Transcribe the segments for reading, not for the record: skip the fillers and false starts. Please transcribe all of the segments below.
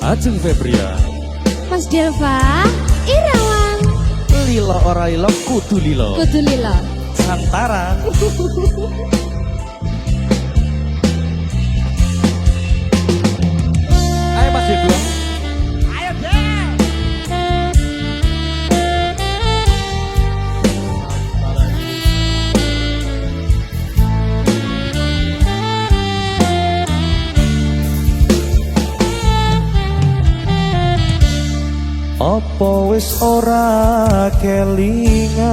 Ajeng Febria, Mas Delva, Irawan, lilo ora lilo kudu lilo. Kudu Lilo, Santara. Ayo Mas Jeblo. Ayo deh. Apa wis ora kelingan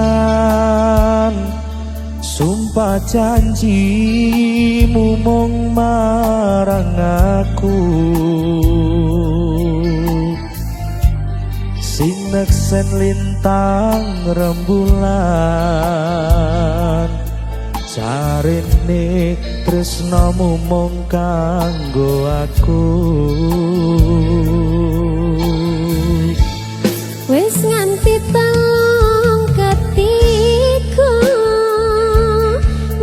sumpah janjimu mung marang aku sineksen lintang rembulan jarene tresnamu mung kanggo aku. wis nganti telung ketiga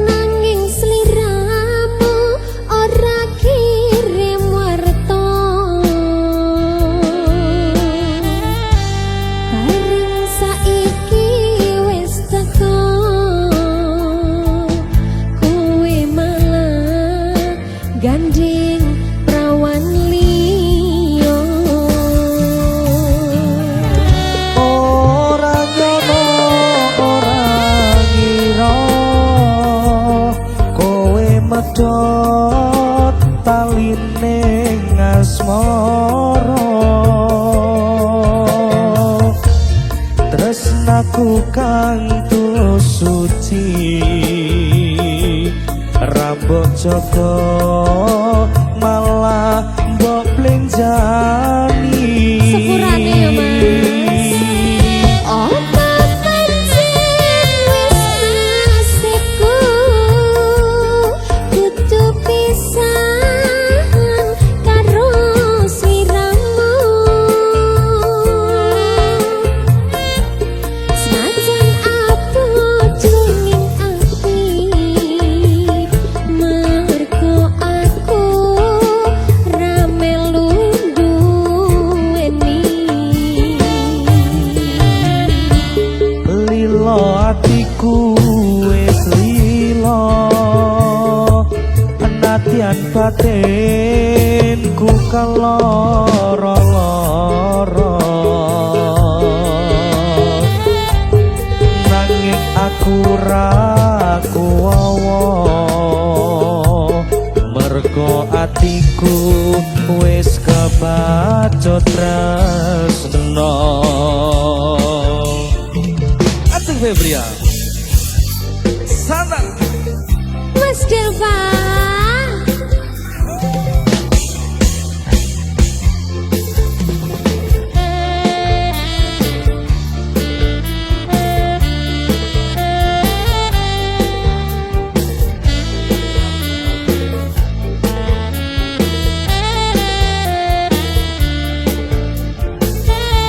nanging sliramu ora kirim warta bareng saiki wis teko kowe malah gandeng prawan liya. Ora nyono ora ngira kowe medhot taline ngasmara tresnaku kang tulus suci rambut jaga malah mbok blenjani. Sepurane ya Mas. Apa pancen wis nasibku kudu pisahan karo sliramu senajan aku jroning ati mergo aku ra melu duweni Lilo atiku wis lilo penatian batinku kaloro-loro nanging aku ra kuwawa mergo atiku wis kebacut tresno. Ajeng Febria Santan Mas Delva.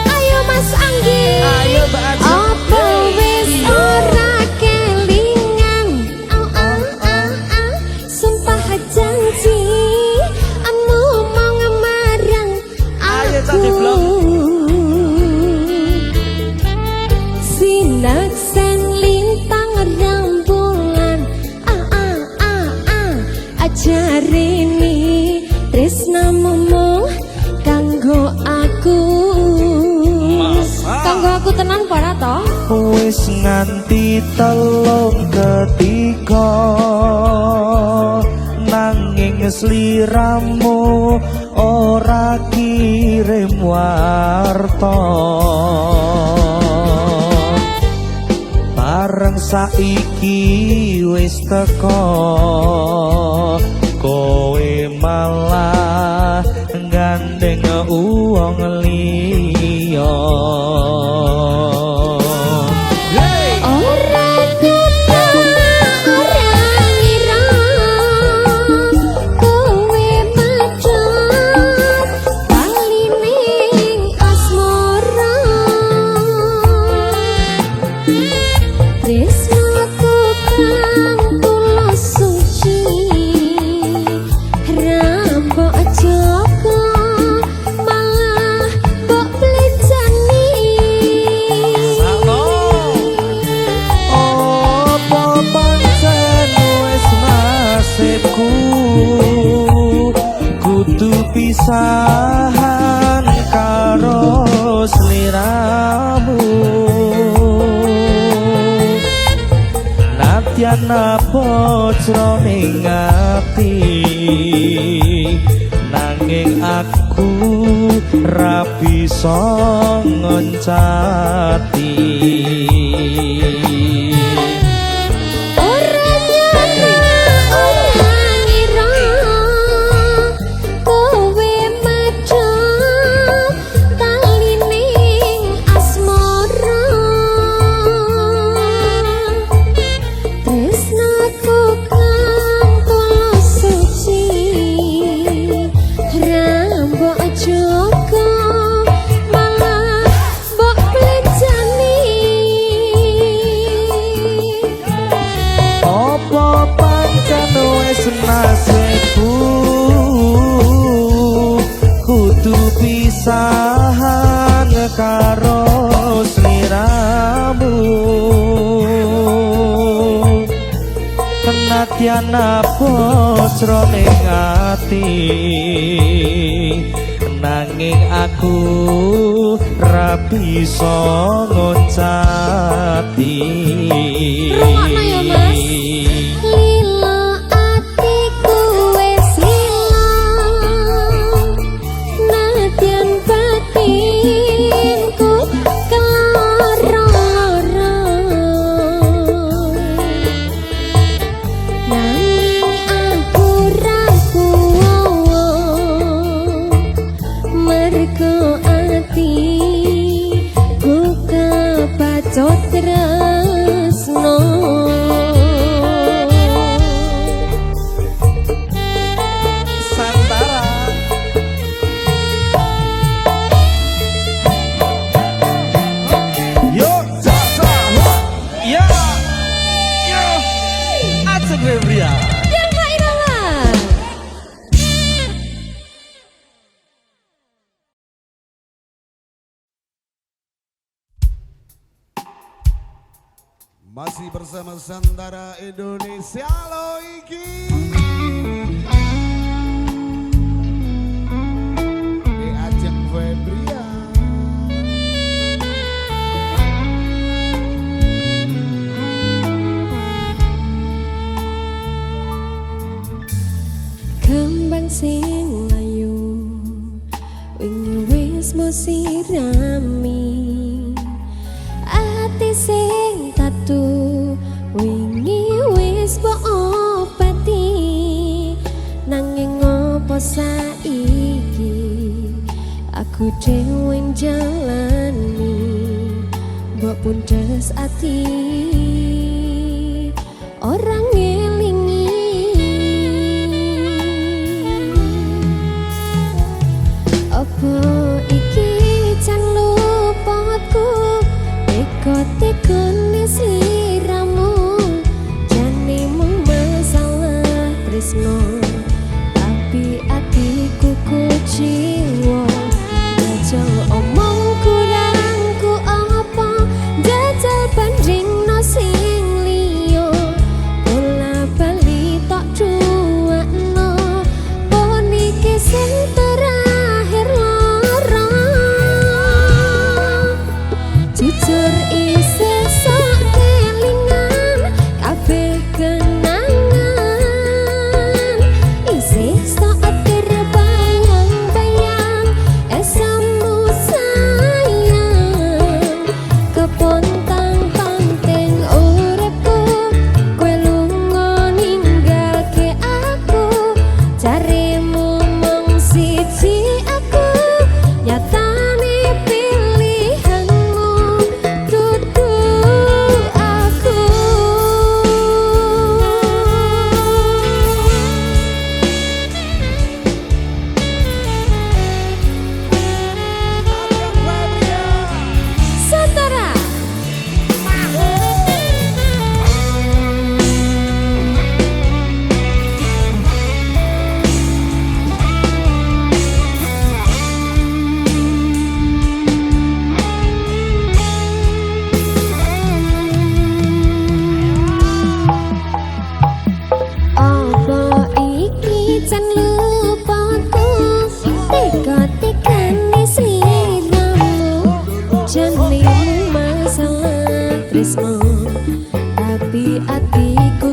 Ayo Mas Anggi. Ayo Mbak Ajeng. Apa wis ora kelingan? Sumpah janji anu mau marang Ayo, aku. Tati Blong. Sinaksen lintang rembulan ajarini tresnamu mung kanggo aku. Kanggo aku tenan para toh? Wis nganti telung ketiga nanging sliramu ora kirim warta bareng saiki wis teko kowe malah gandeng uwong liya. Ora ketemu ora ngira kowe medhot balining asmara tresnaku kang tulus suci rambut jaga apa jroning ati nanging aku ra bisa ngoncati nasibku kudu pisahan karo sliramu kenatian apa jroning ati nanging aku ra bisa ngoncati rungokno ya Mas masih bersama Santara Indonesia lo iki di ajang Febrian kembang sing layu wingi wis mau sirami ati sing tatu wingi wis mbok obati nanging ngopo saiki aku dhewe jalani mbok pundes ati orang ngelingi apa iki jan luputku teko-tekone sliramu jane mung masalah tresno tapi atiku kuciwa jajal omong kurangku apa jajal bandingno sing liya bola bali tok duwakno poniki sing terakhir lara jujur isih sok kelingan kabeh kenangan isih sok terbayang-bayang esamu sayang kepontang-panting uripku kowe lunga ninggalke aku carimu mung siji aku nyatane pilihanmu dudu aku Santara apa iki jan luputku teka-tekane sliramu jane mung masalah tresno tapi atiku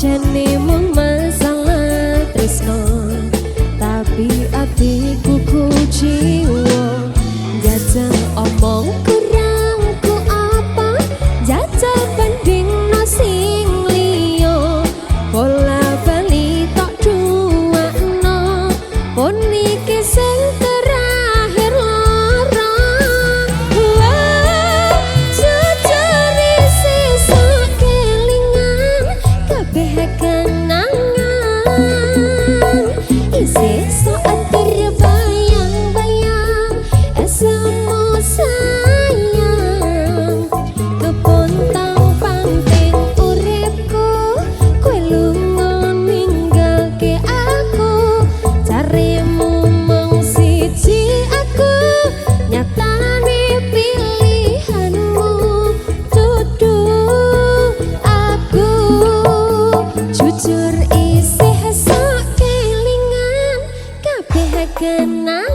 jane mung masalah tresno, tapi atiku ku jiwa jajal omong kurang ku apa jajal banding no sing liyo bola bali tok duwakno pun iki sing terakhir lara jujur isi sak kelingan kabeh kenangan isi saat terbayang-bayang esemu sayang kepontang panting uripku kowe lunga ninggalke aku carimu mung siji aku nyatane pilihanmu dudu aku jujur isih sak kelingan kabeh kenangan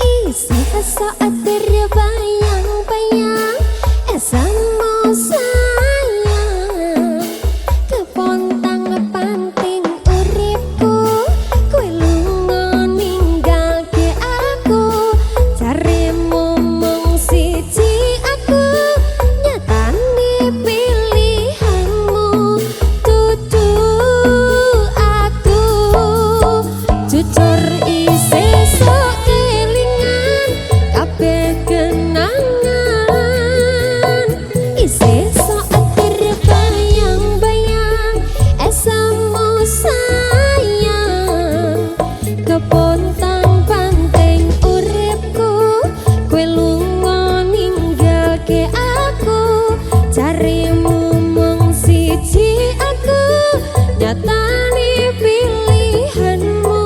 isih saat terbayang-bayang esemu sayang kepontang panting uripku kowe lunga ninggalke aku carimu mung siji aku nyatane pilihanmu dudu aku jujur isih sok kelingan kabeh kenangan isih sok terbayang-bayang esemu sayang kepontang panting uripku kowe lunga ninggalke aku carimu mung siji aku nyatane pilihanmu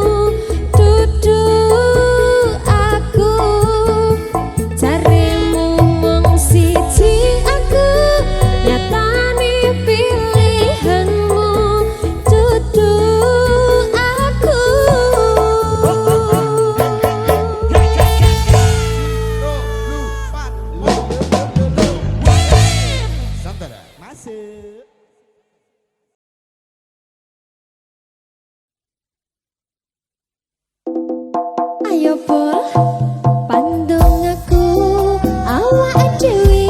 dudu aku carimu mung siji aku nyatane pilihanmu dudu aku Santara masuk. ayo pol pandung aku awak dhewe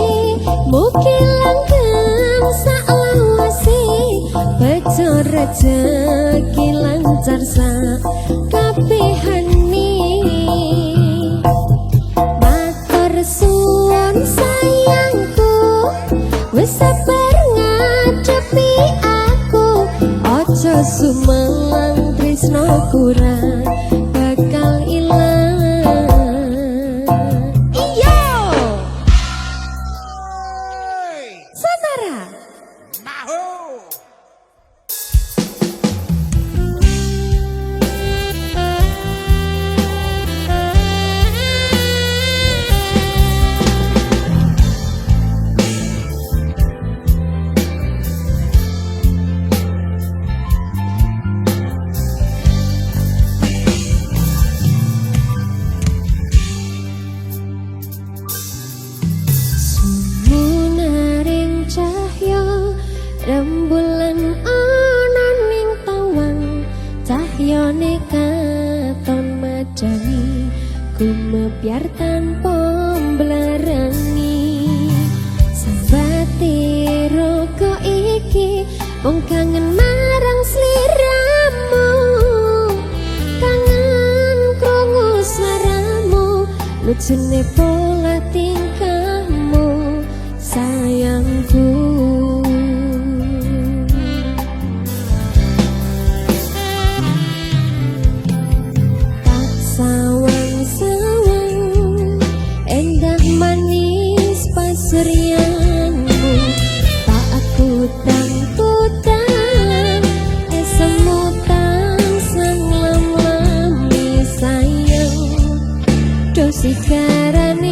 mugi langgeng saklawase bejo rejeki lancar sak kabehane matur suwun sayangku wis sabar ngadepi aku aja sumelang tresno kurang bakal ilang iyo Santara Mahu. Munaring cahya rembulan ana ning tawang cahyane katon madani gumebyar tanpa mblarangi sambate rogo iki wong kangen marang sliramu kangen krungu swaramu lucune pola tingkahmu sayangku tak sawang-sawang endah manis pasrianmu tak aku tang-tutang esemu tansang lam-lami sayang dosi karane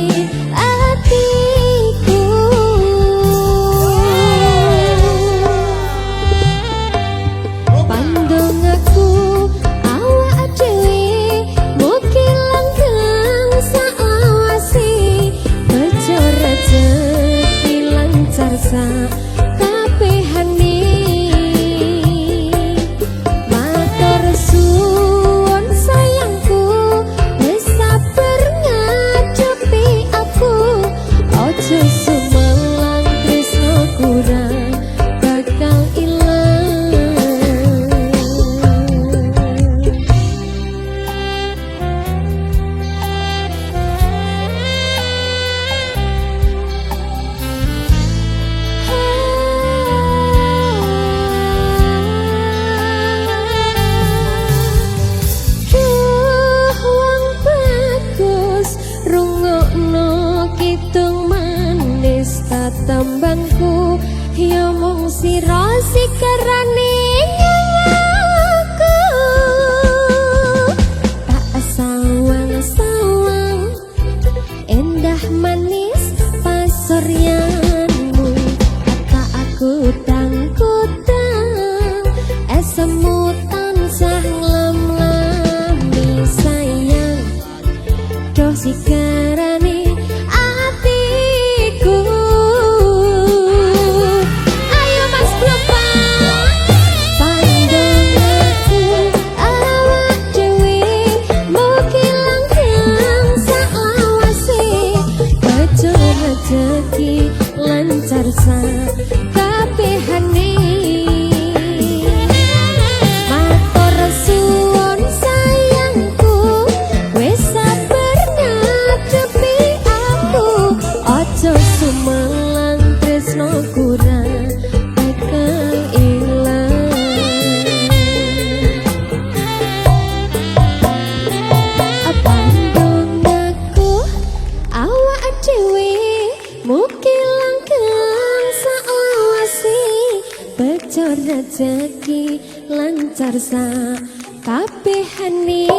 Ojo rezeki lancar sakabehane.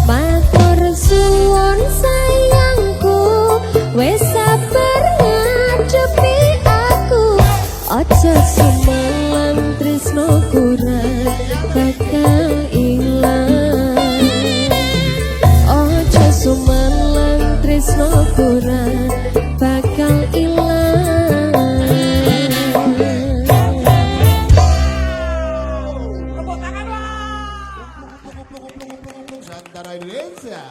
Matur suwun sayangku, wes sabar ngadepi aku. Ojo sumelang tresno kurang bakal ilang. Ojo sumelang tresno kurang bakal ilang. Nusantara Indonesia.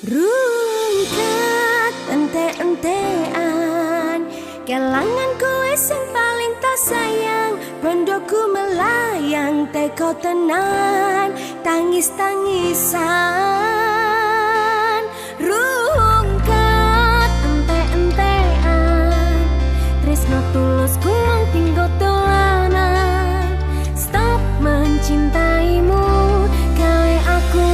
Rungkat ente-entean, kelangan kowe sing paling tak sayang. Bondoku melayang teko tenan, tangis-tangisan. Rungkat ente-entean, tresno tulus kulong tinggo dolanan. Stop mencintaimu, gawe aku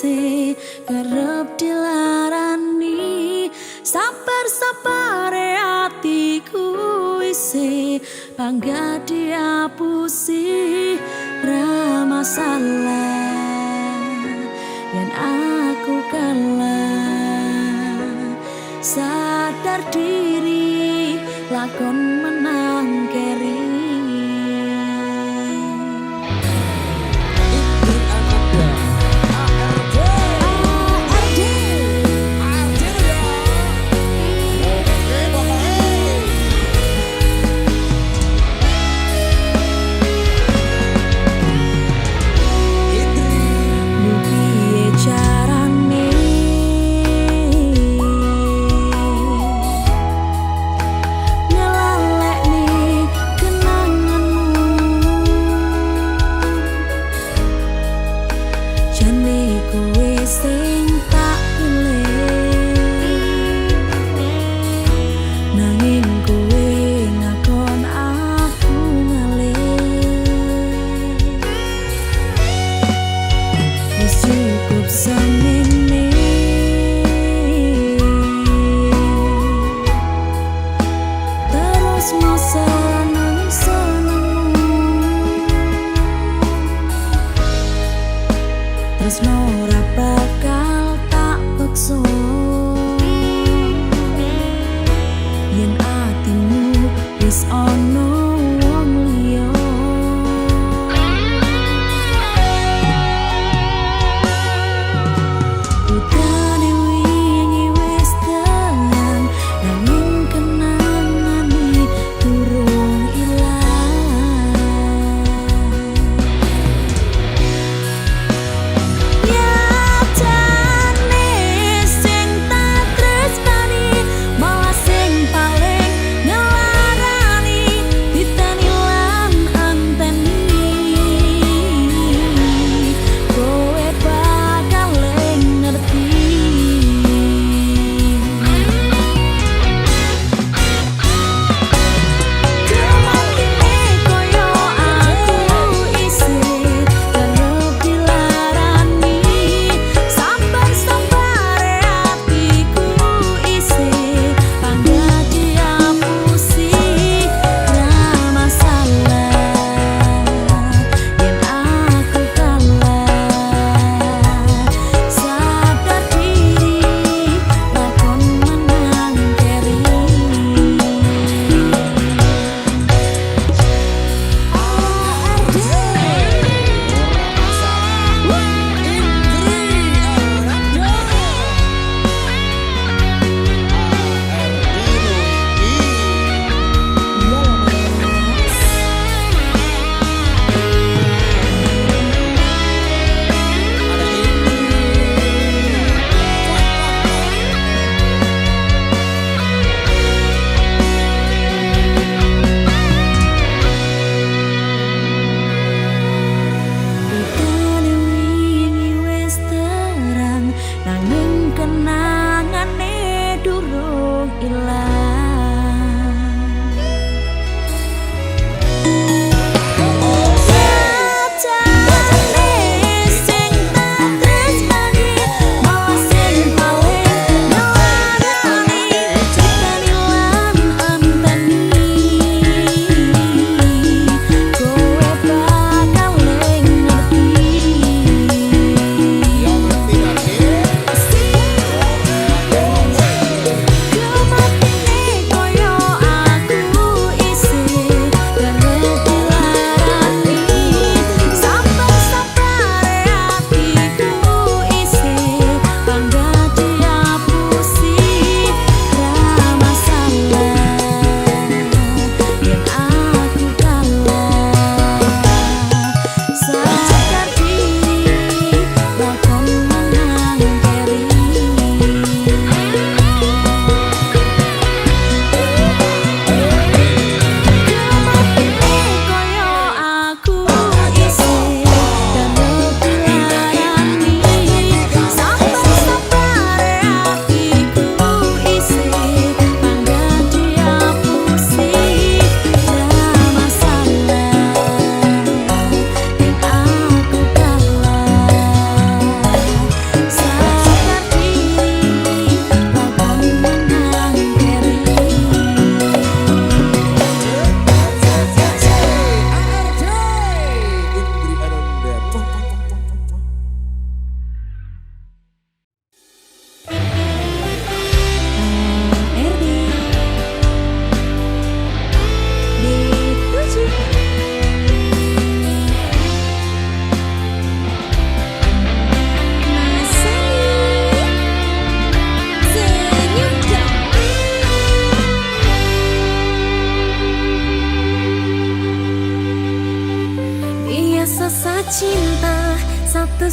isih kerep dilarani sabar-sabare atiku isih bangga diapusi ra masalah yen aku kalah sadar diri lakon menang keri. Tresno ora bakal tak peksa yen atimu wis ana wong liya. Utane wingi wis tenan nanging kenangane durung ilang.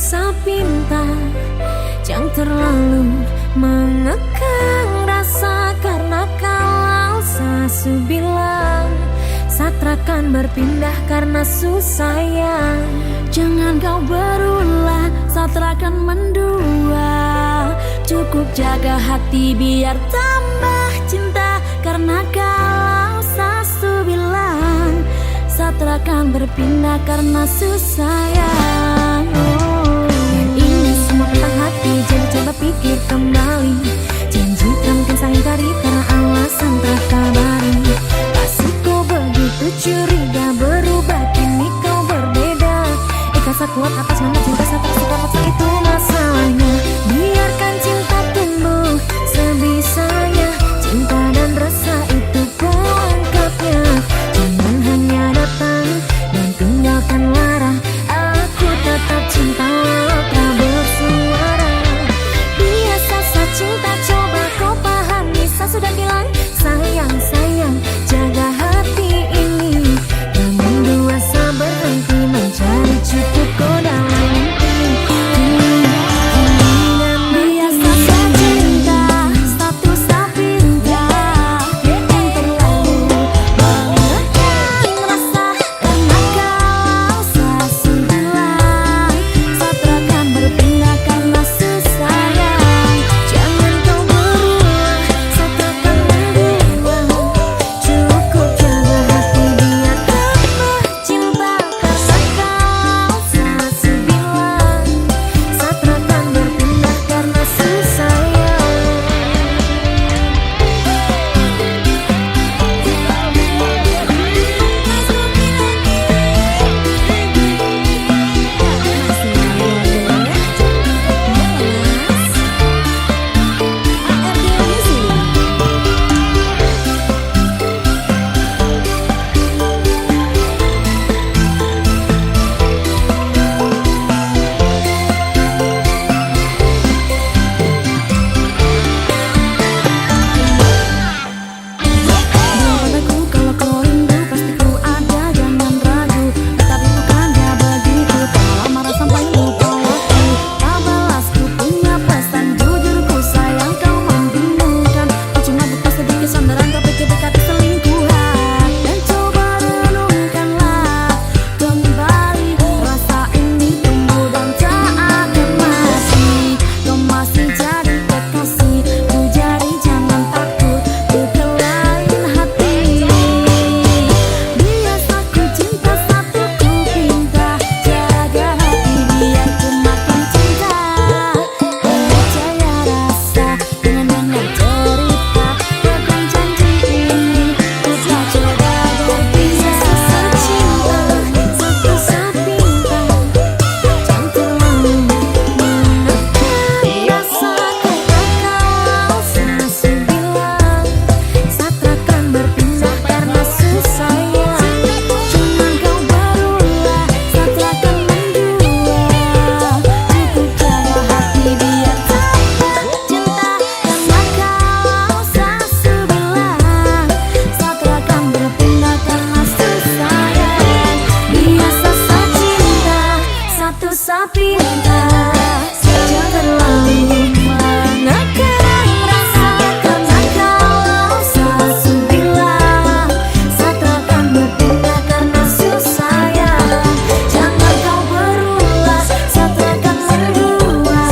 sapinta, jangan terlalu mengekang rasa. Karena kalau sasu bilang satrakan berpindah karena susayang, jangan kau berulah satrakan mendua. Cukup jaga hati biar tambah cinta. Karena kalau sasu bilang satrakan berpindah karena susayang. Dan ini semua tentang hati, jadi coba pikir kembali. Janjikan mungkin sayang kari karena alasan tak kabari. Kasihku begitu curiga, berubah kini kau berbeda. Ikasa kuat atas nama cinta, saya tak suka paksa, itu masalahnya. Biarkan cinta tumbuh sebisanya, cinta dan rasa itu pelengkapnya. Jangan hanya datang dan tinggalkan lara. Aku tetap cinta walau tak bersuara. Biasa saya cinta, coba kau pahami. Saya sudah bilang sayang, sayang, jaga hati ini. Jangan dua saya berhenti mencari cukup kau dalam mimpi. Biasa saya cinta, satu saya pinta. Yang terlalu mengekang rasa. Karena kalau sasu bilang satrakan berpindah karena susayang, jangan kau berulah satrakan mendua. Cukup jaga hati biar tambah cinta. Karena kalau sasu bilang satrakan berpindah karena susayang. Padaku kalau kau rindu pasti ku ada, jangan ragu. Tapi bukan dia begitu, kalau marah sampai lupa waktu. Tak balas ku punya pesan, jujur ku sayang kau membingungkan. Kau cuma butuh sedikit sandaran, kau pikir dekat selingkuhan. Dan coba renungkanlah kembali, rasa ini tumbuh dan tak akan mati. Kau masih jadi kekasih ku, jadi jangan takut ku lain hati. Biasa ku cinta, satu ku pinta. Jaga hati biar ku makin cinta. Percaya rasa dengan banyak cerita, teguh janji ini ku tak coba berpisah. Secinta, satu sapinta, jangan terlalu mengekang rasa. Karena kalau sasu bilang satrakan berpindah karena susayang, jangan kau berulah satrakan mendua. Cukup jaga hati biar tambah cinta. Karena kalau sasu bilang satrakan berpindah karena susayang. Biasa saya cinta, satu sapinta, jangan terlalu mengekang rasa. Karena kalau sasu bilang satrakan berpindah karena susayang, jangan kau berulah satrakan mendua.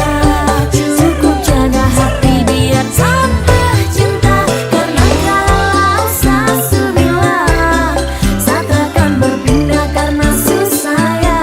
Cukup jaga hati biar tambah cinta. Karena kalau sasu bilang satrakan berpindah karena susayang.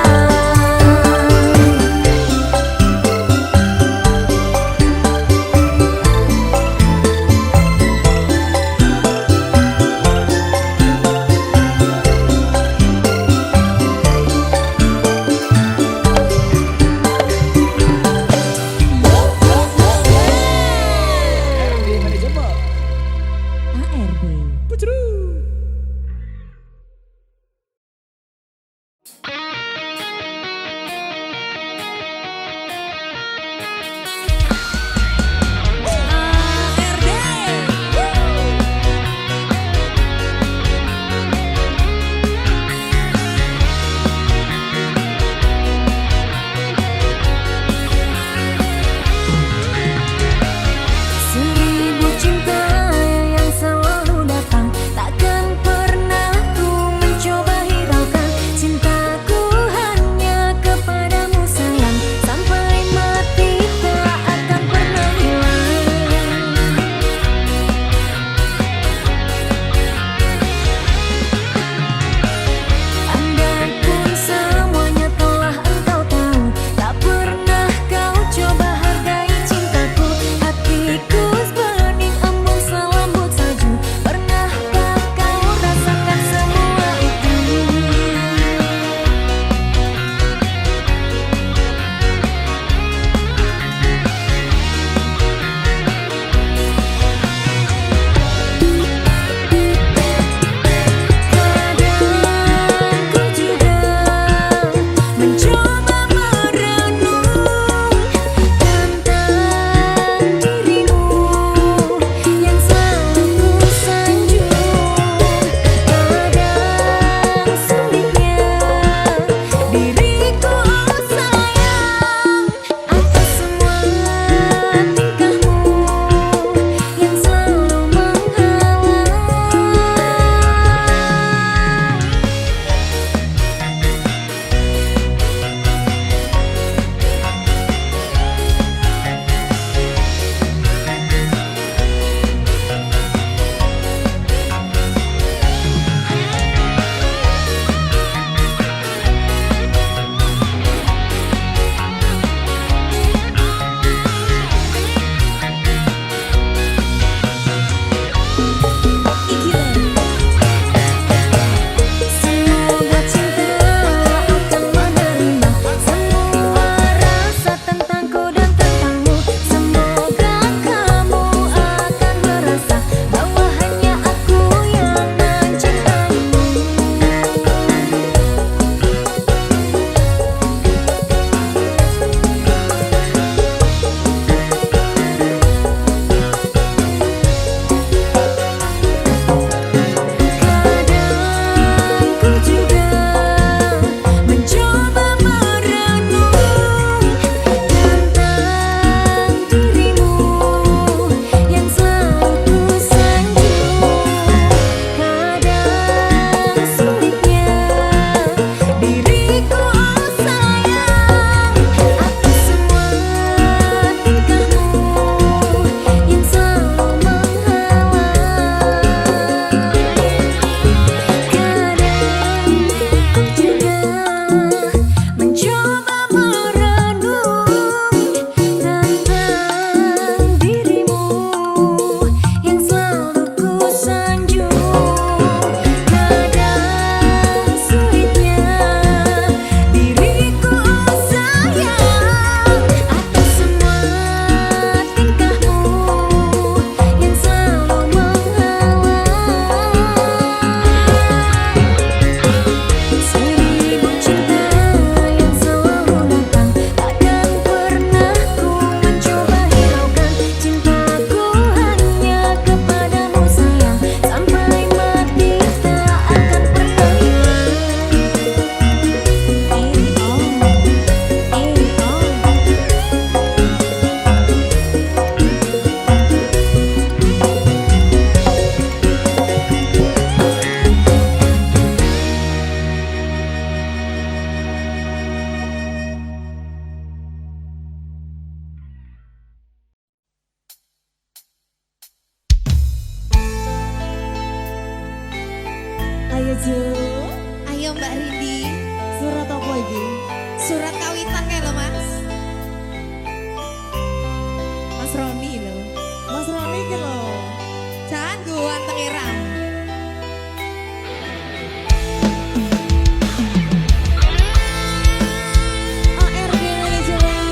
Jojo. Ayo Mbak Rindi. Surat apa iki? Surat kawitan kayak lo Mas. Mas Roni lo. Mas Roni iki lho. Jangan gue anteng irang. ARG Jalan.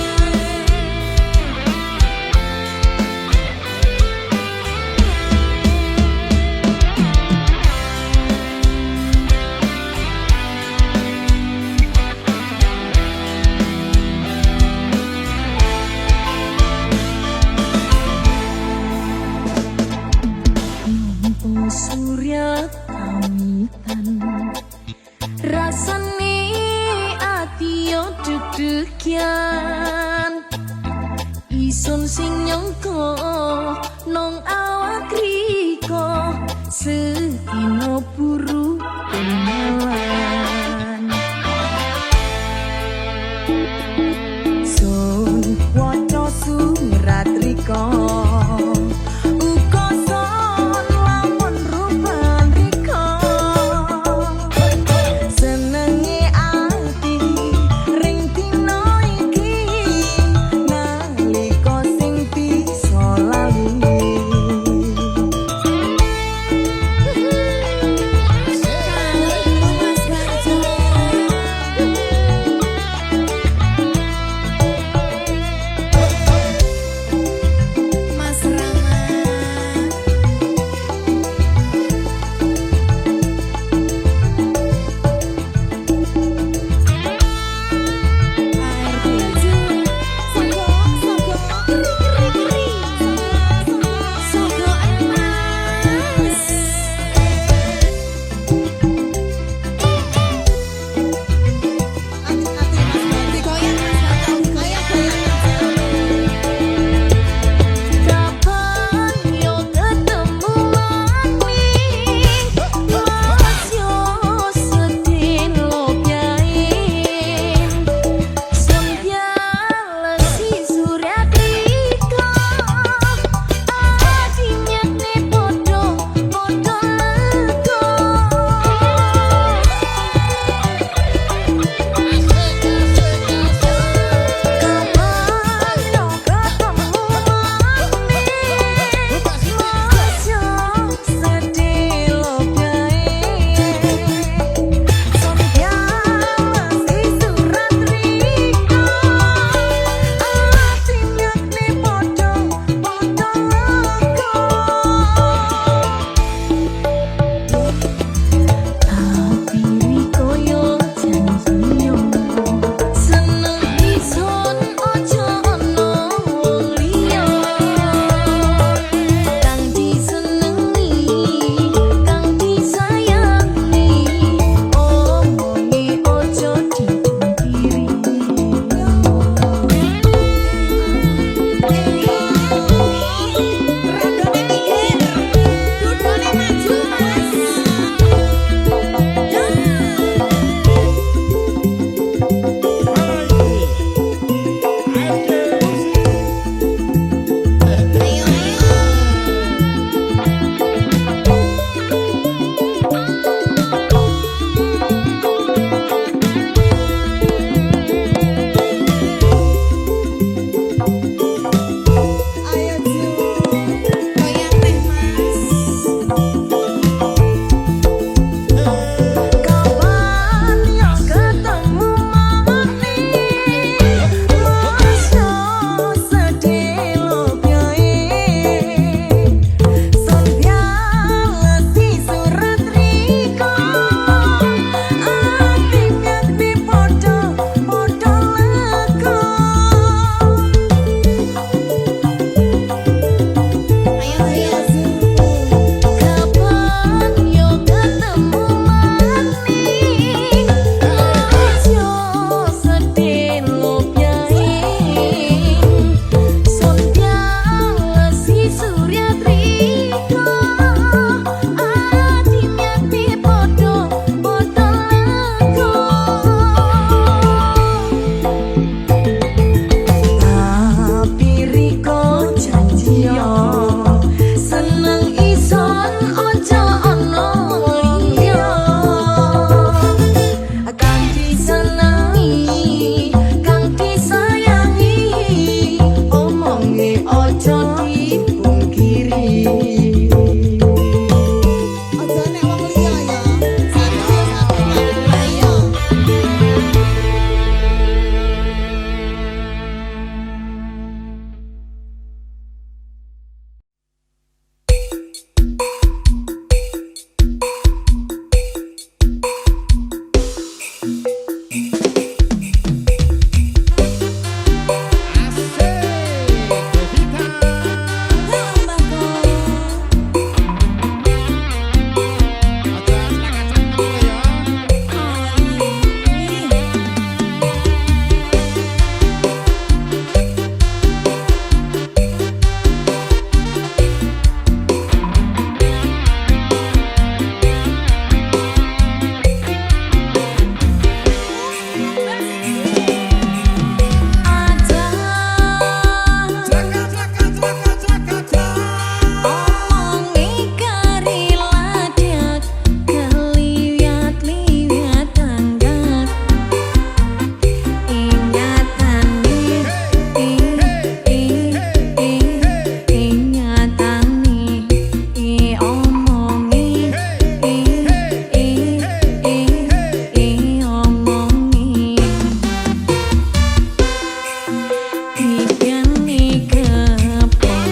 Dipyani kepon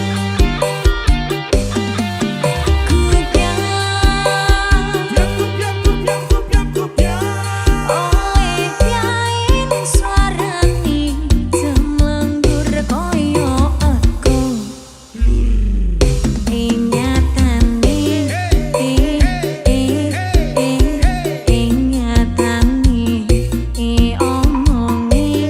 Kupiang Oleh piain suarani Semlenggur koyo aku Ingatani Ingatani omongi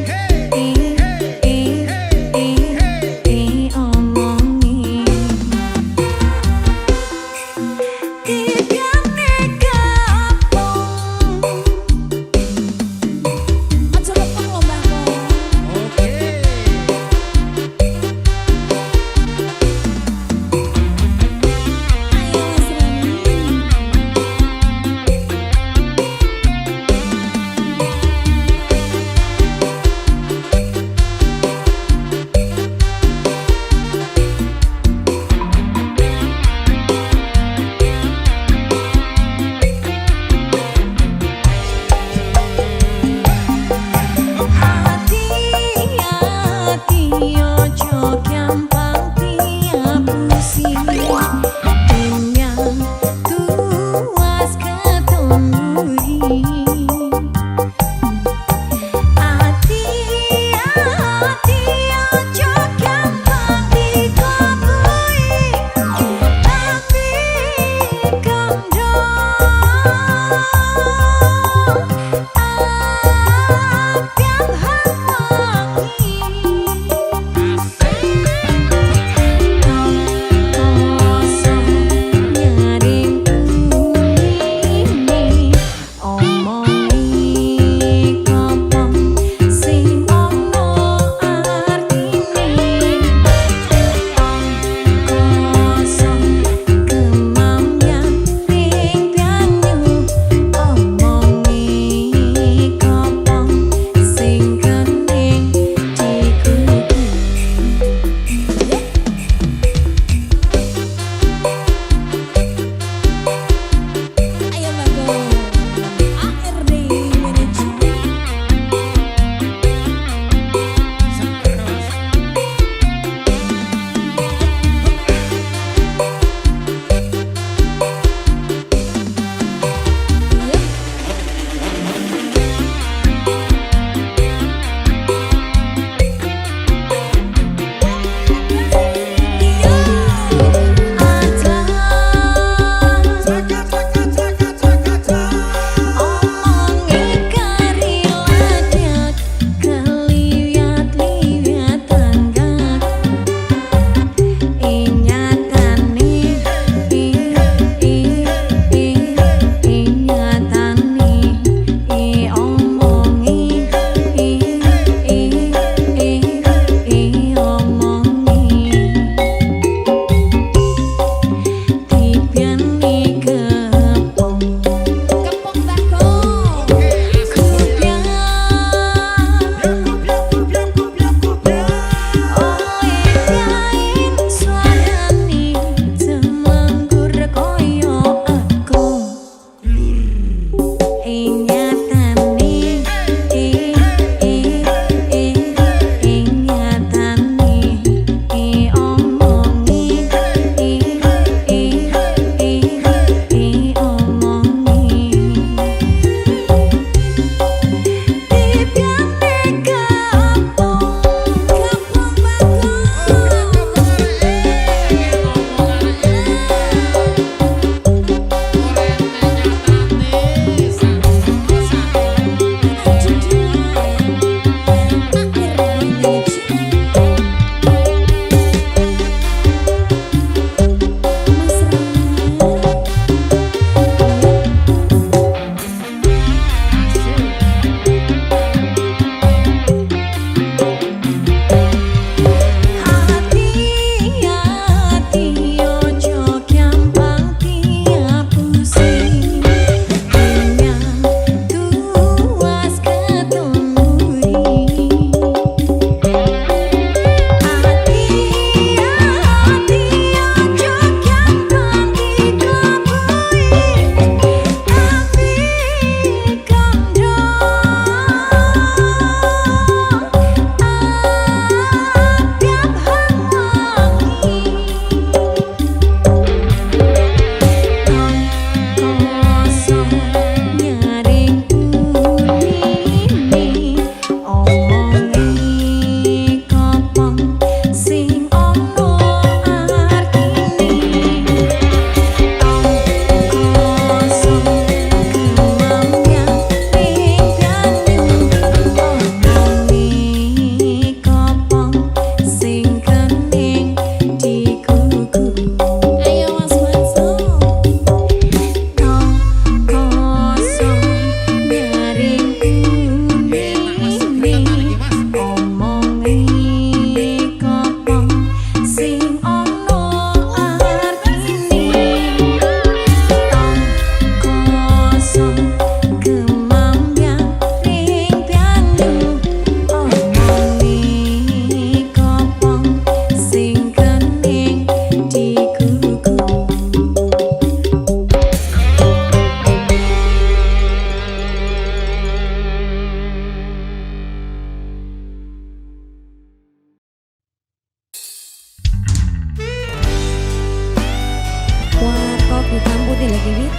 hitam putih lagi Wit.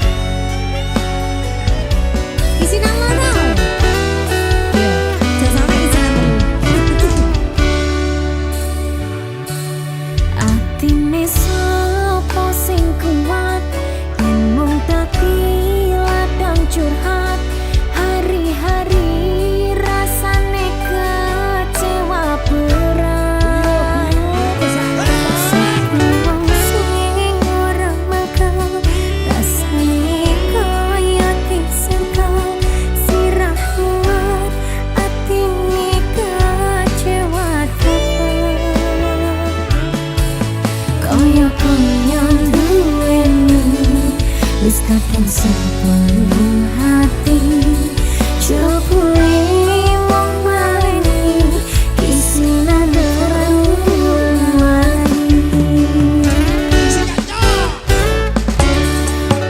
Isinan loro. Iya, jangan sampai isinan telu. Atine sapa sing kuat, yen mung dadi ladang curhat. Hari-hari rasane kecewa berat. Wong sing ora bakal rasane kaya diserkal. Sirah kuat atine kecewa tepat. Kaya duweni wis kadang sepenuh hati. Jopuri wong malini isinan derang-derang.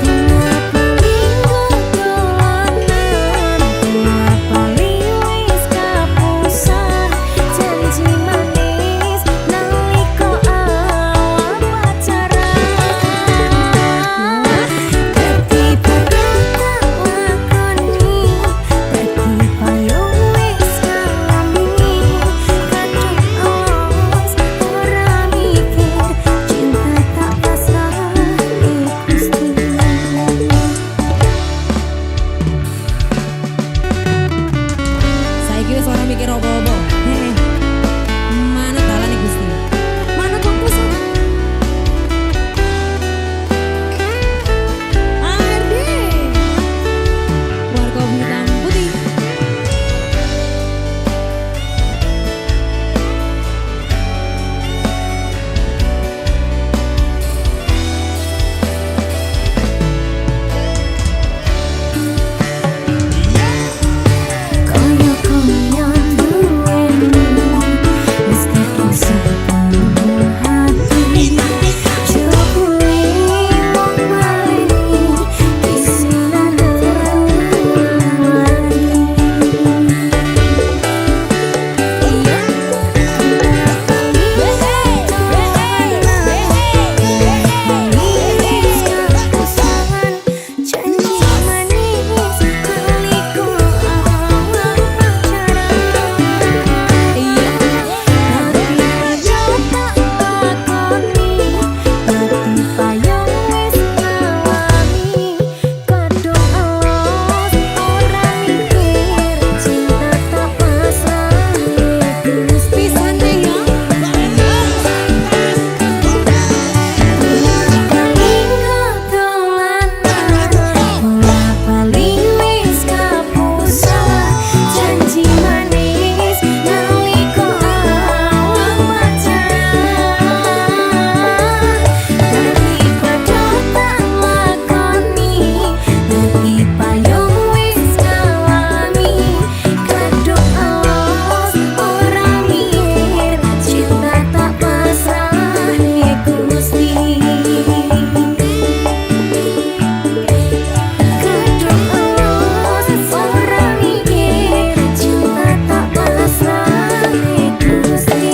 Kenapa minggu dolanan, kenapa liwis kapusan. Janji manis naliko awal pacaran. Dadi padha tak lakoni, dadi payung wis ngalami. Kadung awas ora mikir, cinta tak pasrah Gusti. Saiki wis ora mikir apa-apa. Manut dalane Gusti. Manut wong pusat. ARD warga hitam putih. Kaya duweni wis kadung sepenuh hati. Jopuri wong malini isinan derang-derang. Janji manis naliko awal pacaran. Tapi padha tak lakoni, dadi payung wis ngalami. Kadung alas ora mikir, cinta tak pasrah Gusti. Pisane ya. Paling wis kapusan. Janji manis naliko awal pacaran. Dadi padha tak lakoni, dadi payung wis ngalami. Kadung alas ora mikir, cinta tak pasrah Gusti. Kadung alas ora mikir, cinta tak pasrah Gusti.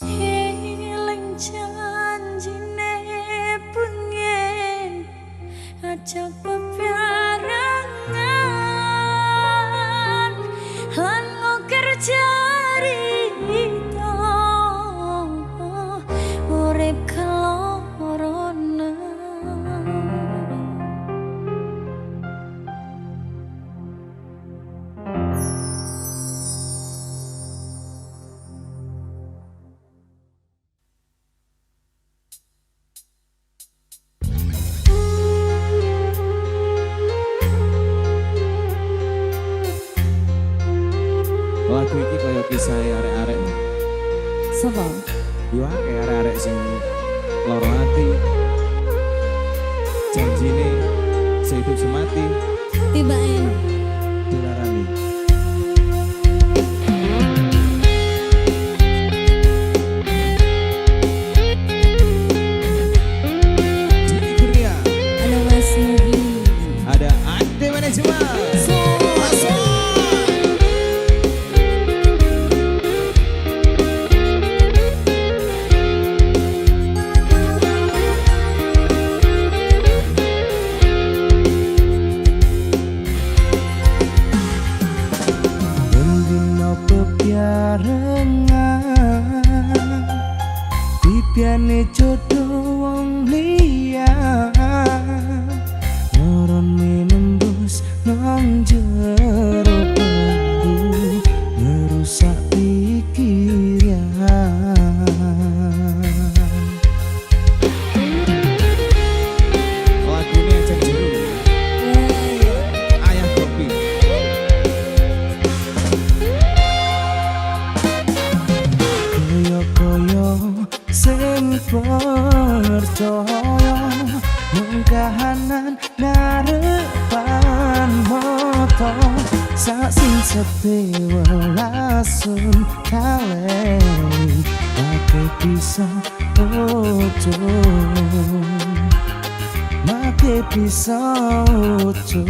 Eling janjine pengen ajak bebarengan lan ngukir cerita urip keloronan. Lagu iki kaya kisah arek-arek. Sapa? Yo akeh arek-arek sing lara ati. Janjine sehidup semati Tibake dilarani. Halo Mas Nugi. Ada Ade Manajemen. koyo mengkahanan ngarepan moto sak sing setewa lasun kaleni make bisa ojo make bisa ojo.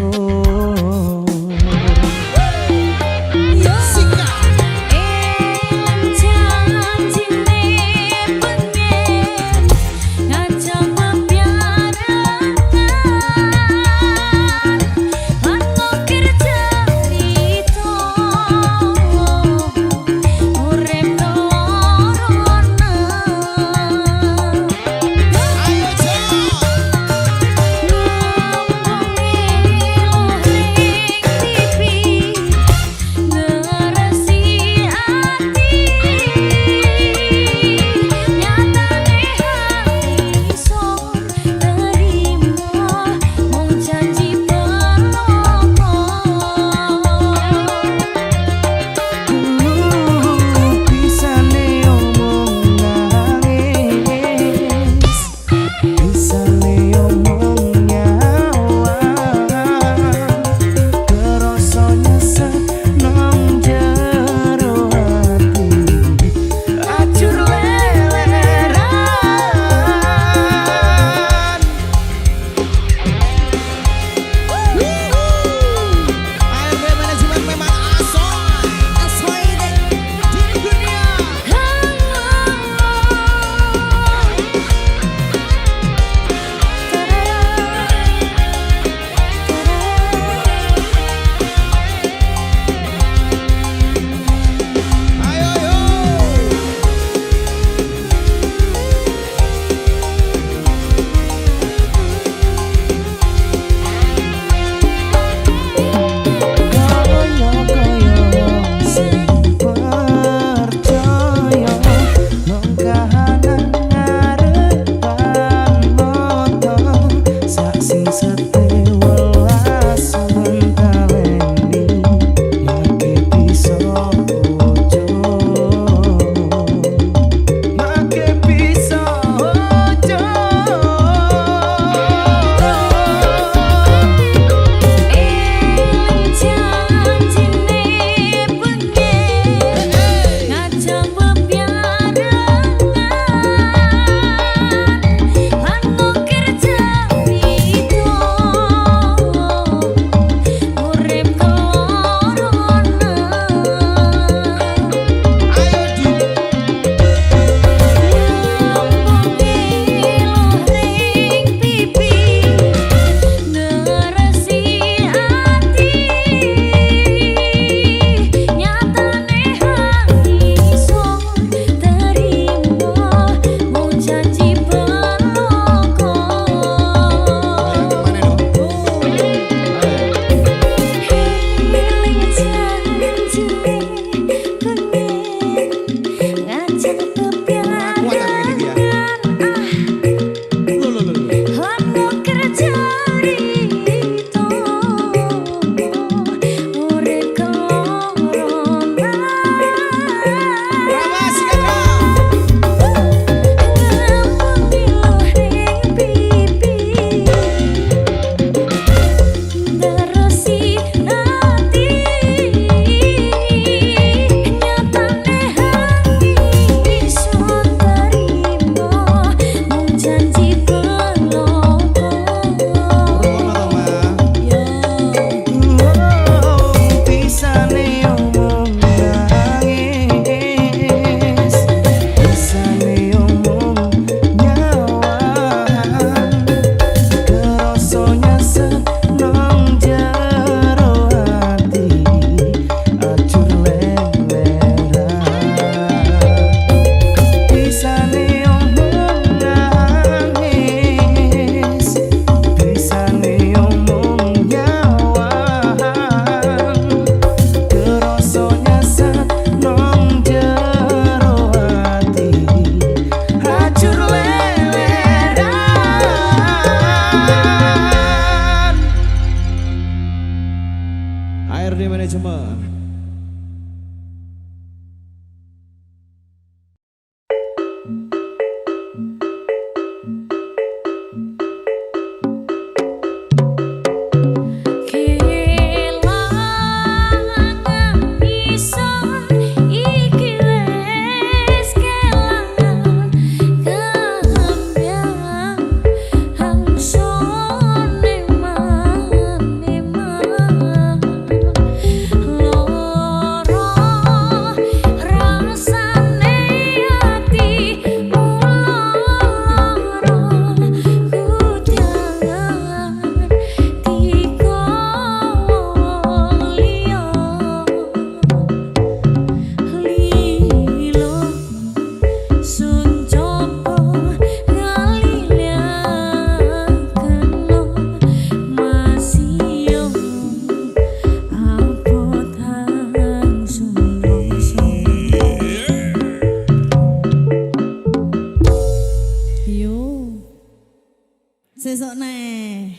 Sesok nih.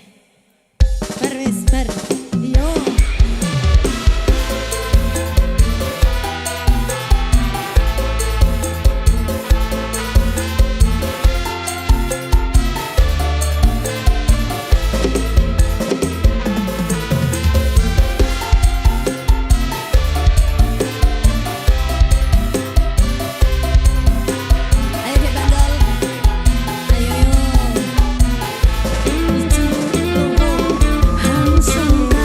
Bar wis bar. Yo. Ayo Dek Bandel. Ayo yo. Langsung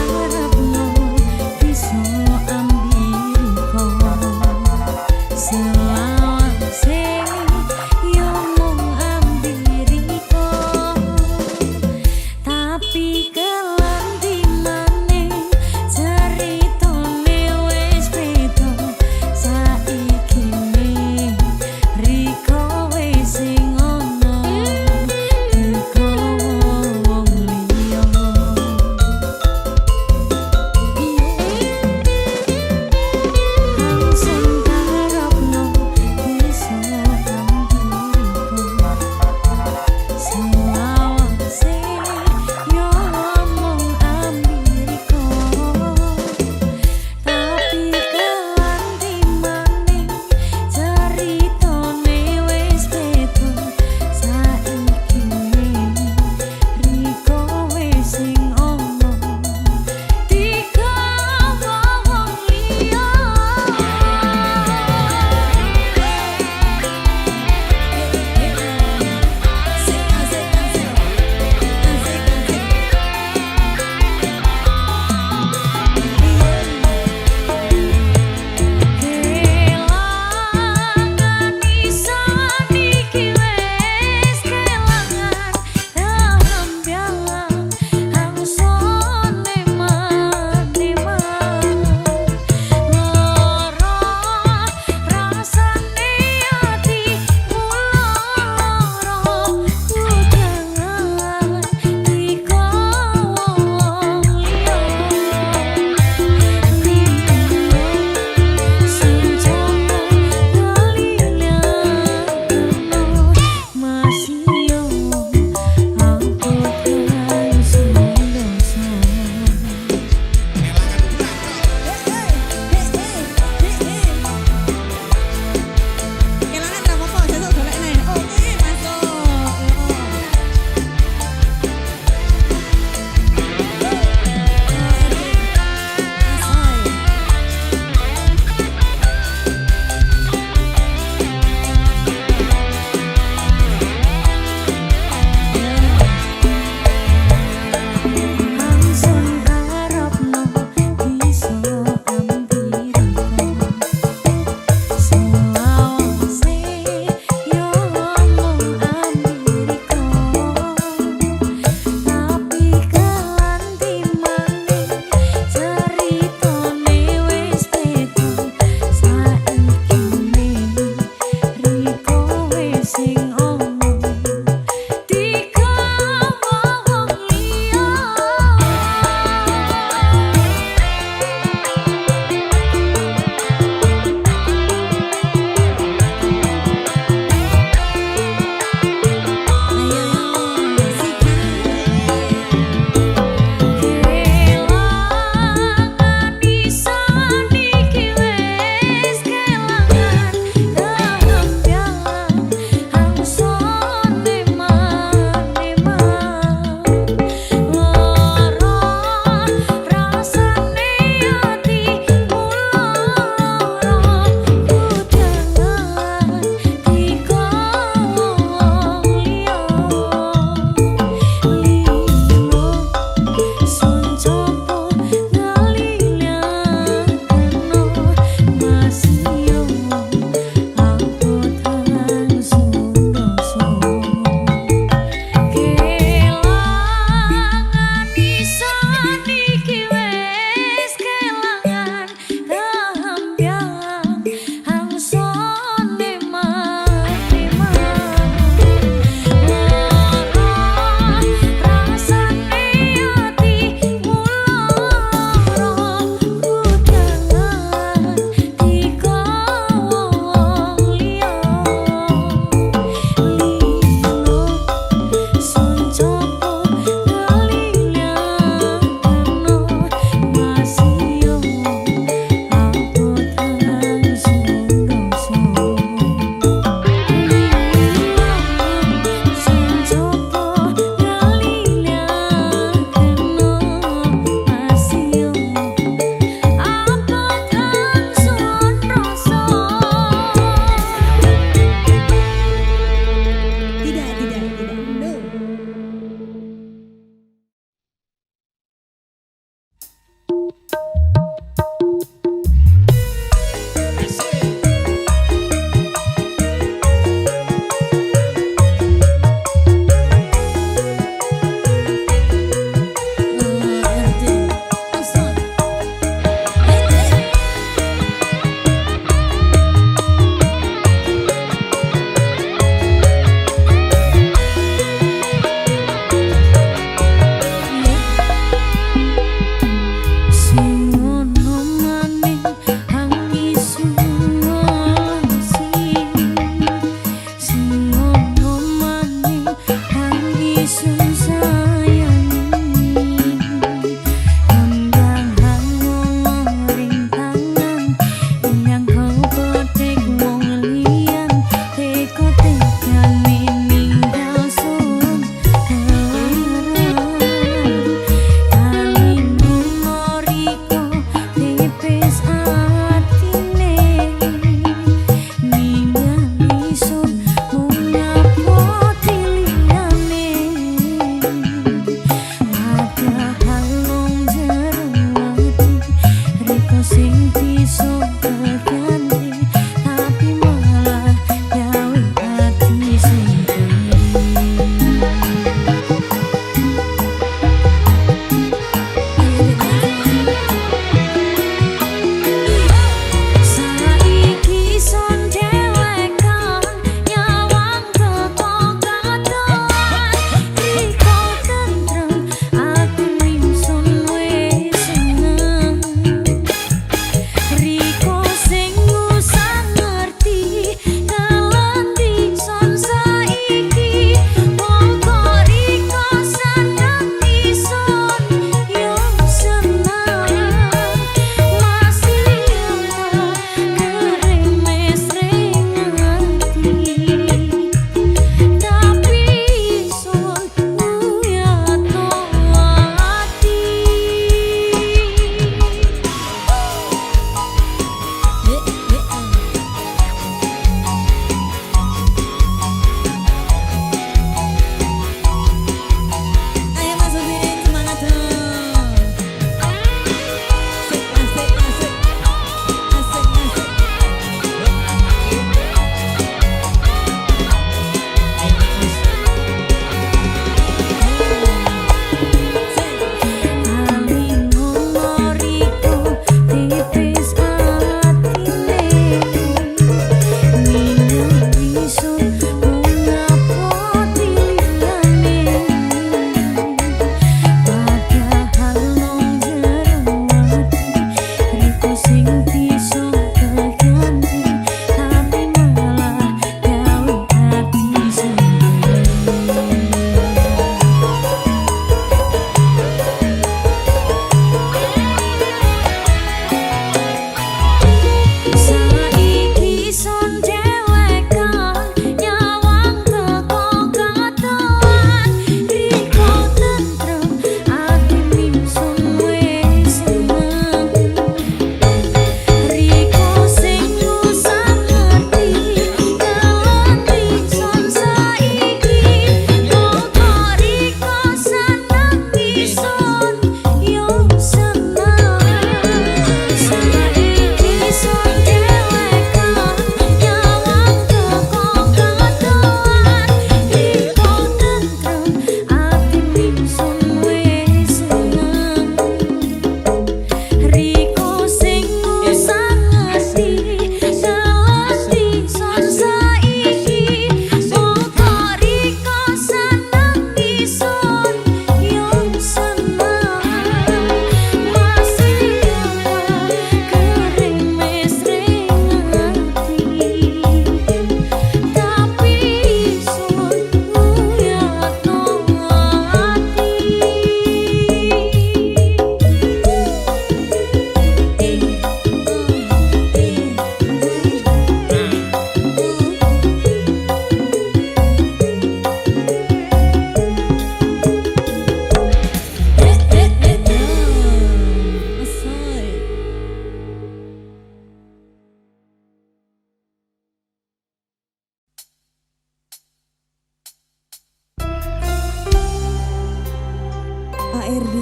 HRD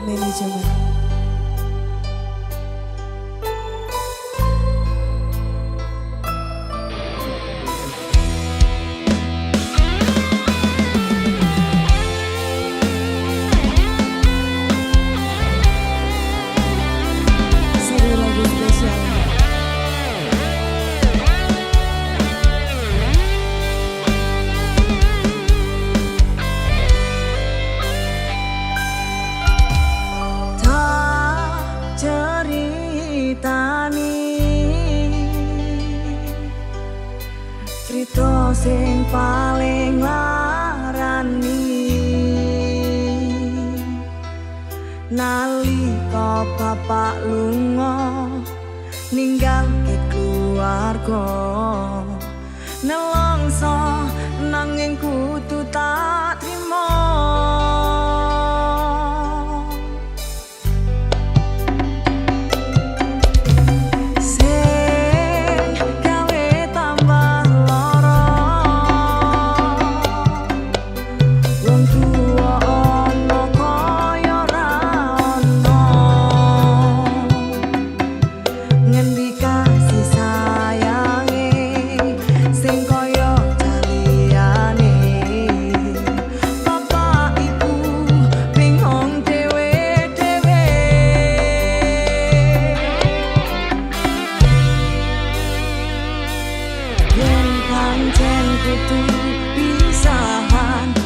Manajemen. Satu lagu spesial. Cerita sing paling larani nalika bapak lunga ninggalke keluarga nelongso nanging kudu tak trimo.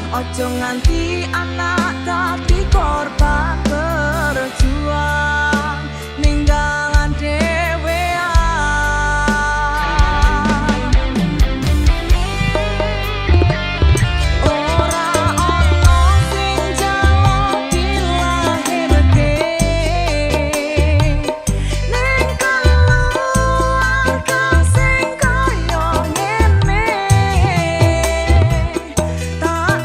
Ojo nganti anak dadi korban berjuang ninggalan dhewean. Ora ono sing jalo dilahirke ning keluarga sing kaya ngene. Tak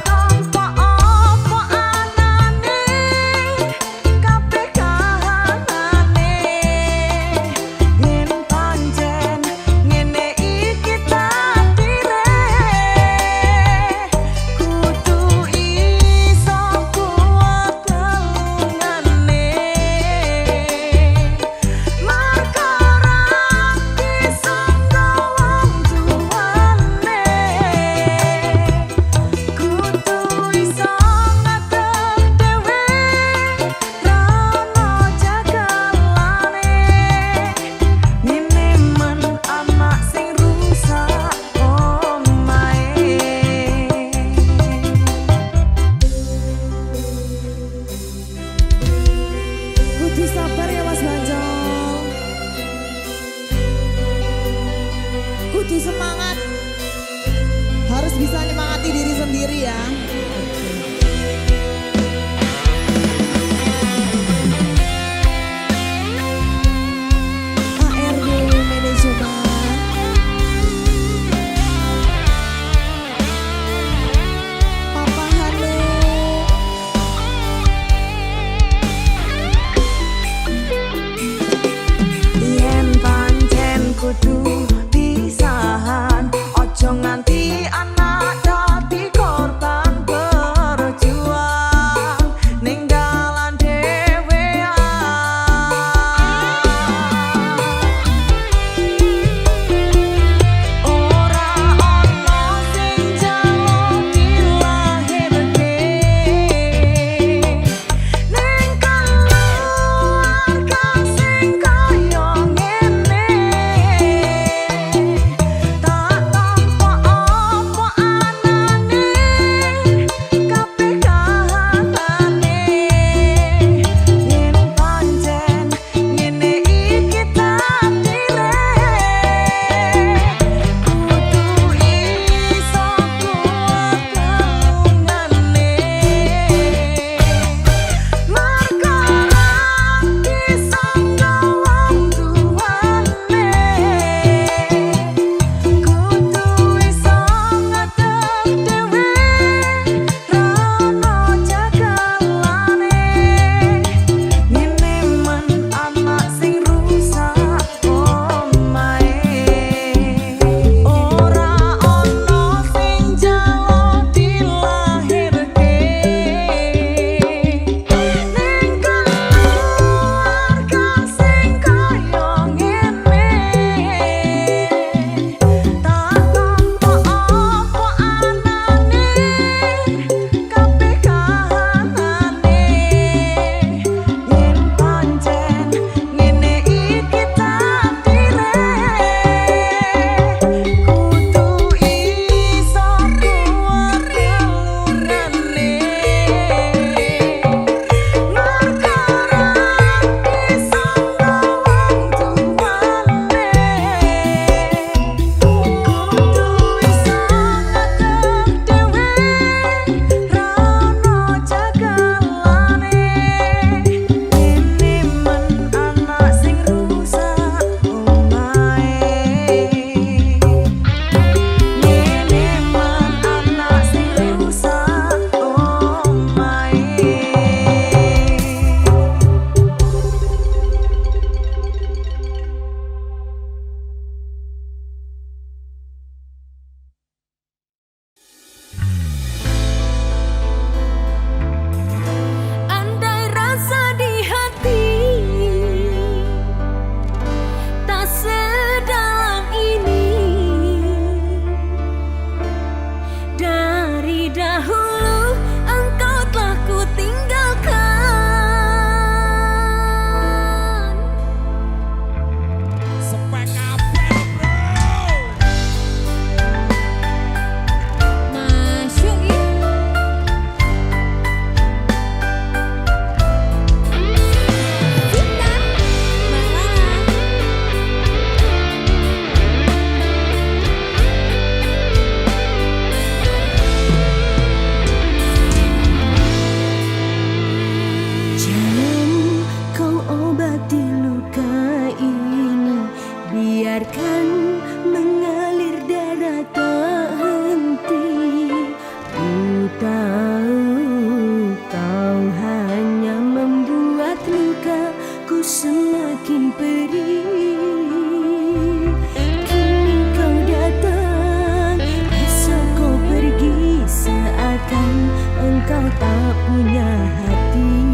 punya hati